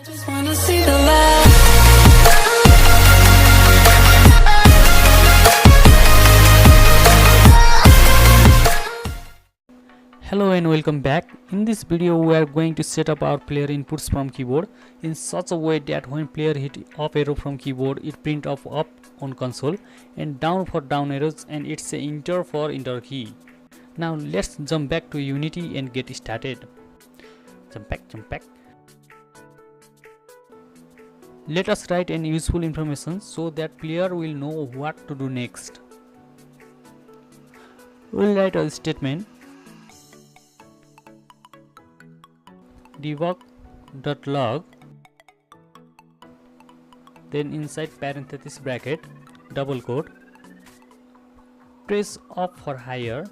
Just wanna see the light. Hello and welcome back. In this video we are going to set up our player inputs from keyboard in such a way that when player hit up arrow from keyboard, it print up on console and down for down arrows, and it's a enter for enter key. Now let's jump back to Unity and get started. Jump back. Let us write an useful information so that player will know what to do next. We'll write a statement debug.log, then inside parenthesis bracket double quote, press up for higher,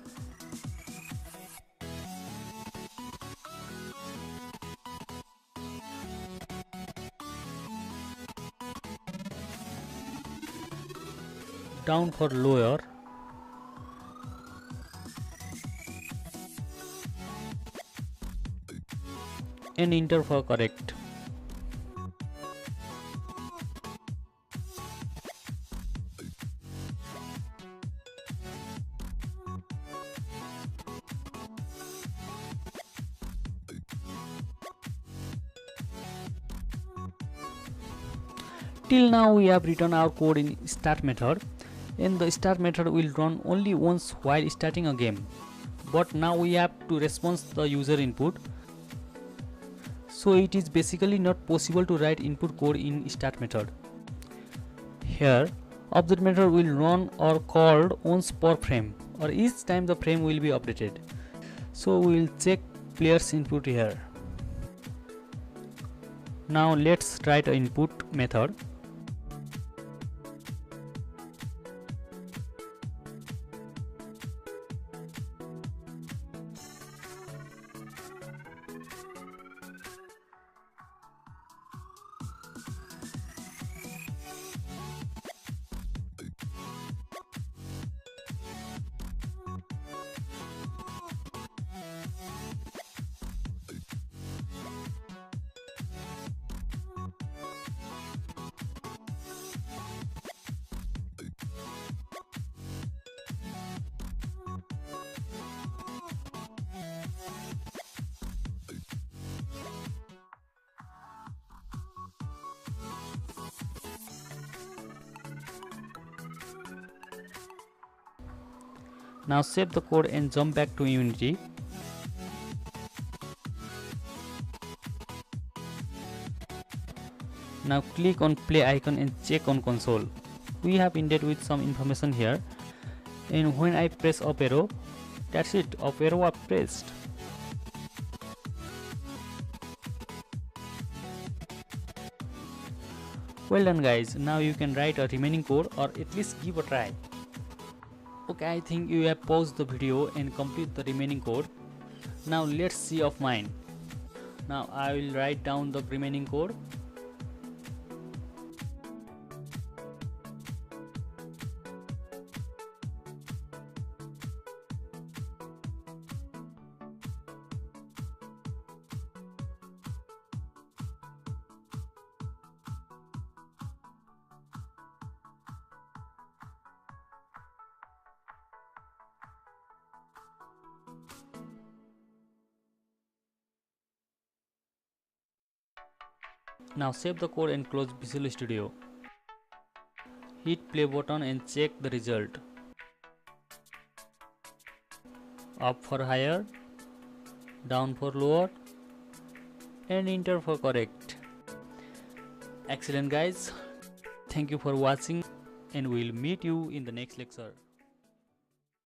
down for lower, and enter for correct. Till now we have written our code in start method, and the start method will run only once while starting a game. But now we have to respond the user input, so it is basically not possible to write input code in start method. Here object method will run or called once per frame, or each time the frame will be updated. So we will check player's input here. Now let's write an input method. Now save the code and jump back to Unity. Now click on play icon and check on console. We have ended with some information here, and when I press up arrow, that's it, up arrow up pressed. Well done guys, now you can write a remaining code or at least give a try. Okay, I think you have paused the video and complete the remaining code. Now let's see of mine. Now I will write down the remaining code. Now save the code and close Visual Studio. Hit play button and check the result. Up for higher, down for lower, and enter for correct. Excellent guys. Thank you for watching, and we'll meet you in the next lecture.